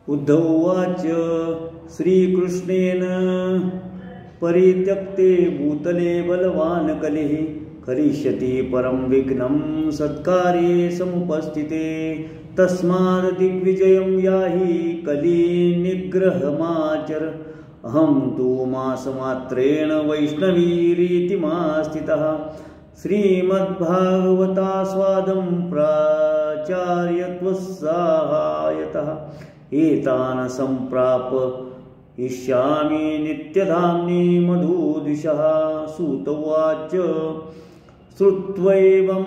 उद्धव उवाच श्रीकृष्णेन परित्यक्ते भूतले बलवान कलिः करिष्यति परं विघ्नं सत्कार्ये समुपस्थिते तस्माद् दिग्विजयं याहि कलिनिग्रहमाचर अहं तु मासमात्रेण वैष्णवीरीतिमास्थितः श्रीमद्भागवतास्वादं प्राचार्यत्वस्सहायतः एतान् सम्प्रापयिष्यामि नित्यधाम्नि मधुदिशः। सूत उवाच श्रुत्वैवं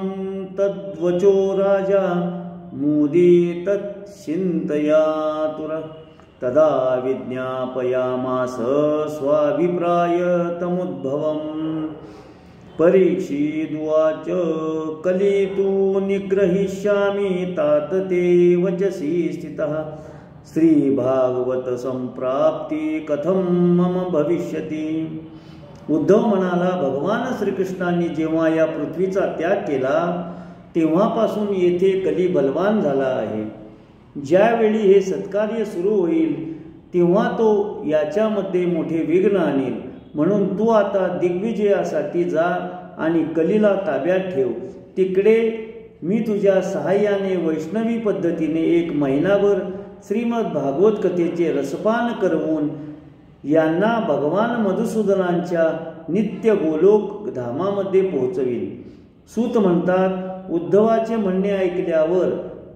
तद्वचो राजा मुदितश्चिन्तयातुरः तदा विज्ञापयामास स्वाभिप्रायतमुद्भवम्। परीक्षिदुवाच कलि तु निग्रहीष्यामि तात ते वचसि स्थितः श्रीभागवत संप्राप्ति कथं मम भविष्यति। उद्धव म्हणाला, भगवान श्रीकृष्णांनी जेव्हा या पृथ्वीचा त्याग केला तेव्हापासून येथे कली बलवान झाला आहे। ज्यावेळी हे सत्कार्य सुरू होईल तेव्हा तो याच्यामध्ये मोठे विघ्न आणेल, म्हणून तू आता दिग्विजयासाठी जा आणि कलीला ताब्यात ठेव। तिकडे मी तुझ्या सहाय्याने वैष्णवी पद्धतीने 1 महिनाभर श्रीमद भागवत कथेचे रसपान करवून यांना भगवान मधुसूदनांच्या नित्य गोलोक धामामध्ये पोहोचवीन। सूत म्हणतात, उद्धवाचे म्हणणे ऐकल्यावर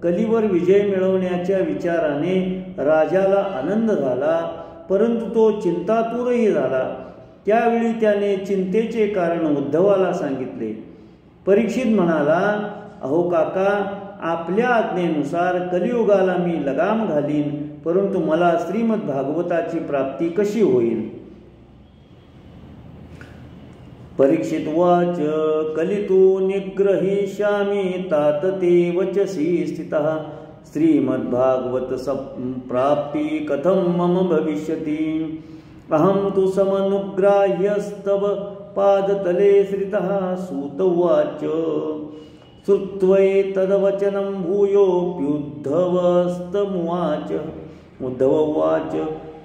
कलीवर विजय मिळवण्याच्या विचाराने राजाला आनंद झाला, परंतु तो चिंतातुरही झाला। त्यावेळी त्याने चिंतेचे कारण उद्धवाला सांगितले। परीक्षित म्हणाला, अहो काका, आपल्या आज्ञेनुसार कलियुगाला मी लगाम घालीन, परंतु मला श्रीमद भागवताची प्राप्ती कशी होईल। परीक्षित उवाच कलितु निग्रहीष्यामि तात ते वचसि स्थितः श्रीमद्भागवत संप्राप्ति कथं मम भविष्यति। अहं तु समनुग्राह्यस्तव पादतले श्रितः। सूत उवाच श्रुत्वैतद्वचनं भूयोऽप्युद्धवस्तमुवाच। उद्धव उवाच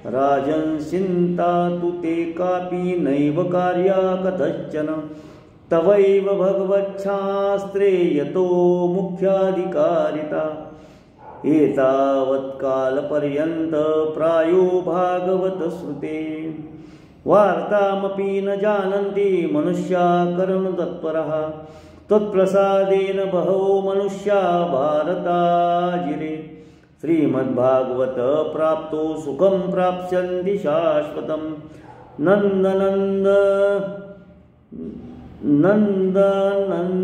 राजन् चिन्ता तु ते कापि नैव कार्या कथञ्चन तवैव भगवच्छास्त्रे यतो मुख्याधिकारिता एतावत्कालपर्यन्त प्रायो भागवत श्रुते वार्तामपि न जानन्ति मनुष्या कर्मतत्परः त्वत्प्रसादेन बहवो मनुष्या भारताजिरे श्रीमद्भागवत प्राप्तो सुखं प्राप्स्यन्ति शाश्वतं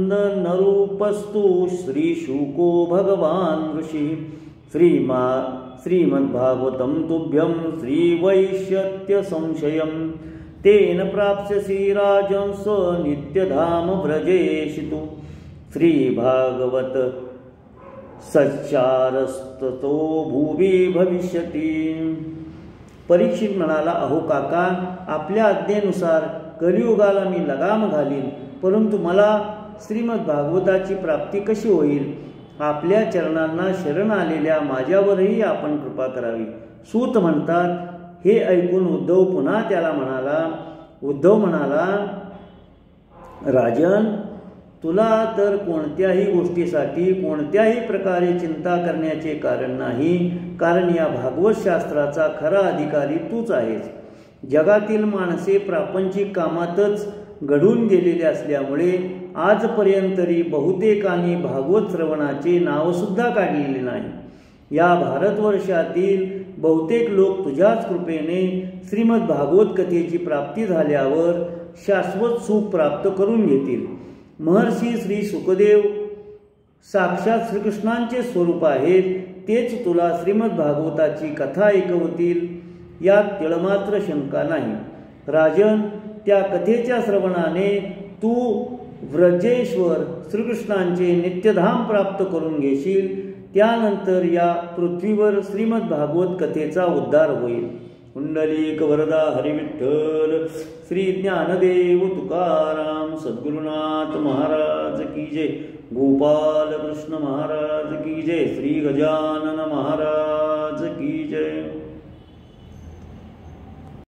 नन्दनरूपस्तु श्रीशुको भगवान् ऋषिः श्रीमद्भागवतं तुभ्यं श्रीवैश्यत्य तेन प्राप्स्यसि राजंस नित्यधाम व्रजेशितु श्रीभागवत सच्चारस्ततो भुवि भविष्यति। परीक्षित म्हणाला, अहो काका, आपल्या आज्ञेनुसार कलियुगाला मी लगाम घालीन, परंतु मला श्रीमद भागवताची प्राप्ती कशी होईल। आपल्या चरणांना शरण आलेल्या माझ्यावरही आपण कृपा करावी। सूत म्हणतात, हे ऐकून उद्धव पुन्हा त्याला म्हणाला, राजन, तुला तर कोणत्याही गोष्टीसाठी कोणत्याही प्रकारे चिंता करण्याचे कारण नाही, कारण या भागवत शास्त्राचा खरा अधिकारी तूच आहेस। जगातील माणसे प्रापंचिक कामातच घडून गेलेले असल्यामुळे आजपर्यंतरी बहुतेकांनी भागवत श्रवणाचे नावसुद्धा काढलेले नाही। या भारतवर्षातील बहुतेक लोक तुझ्याच कृपेने श्रीमद भागवत कथेची प्राप्ती झाल्यावर शाश्वत सुख प्राप्त करून घेतील। महर्षी श्री सुखदेव साक्षात श्रीकृष्णांचे स्वरूप आहेत, तेच तुला श्रीमद भागवताची कथा ऐकवतील, यात तिळमात्र शंका नाही। राजन, त्या कथेच्या श्रवणाने तू व्रजेश्वर श्रीकृष्णांचे नित्यधाम प्राप्त करून घेशील। त्यानंतर या पृथ्वीवर श्रीमद भागवत कथेचा उद्धार होईल। कुंडलिक वरदा हरिविठ्ठल श्री ज्ञानदेव तुकाराम सद्गुरुनाथ महाराज की जय। गोपाल कृष्ण महाराज की जय। श्री गजानन महाराज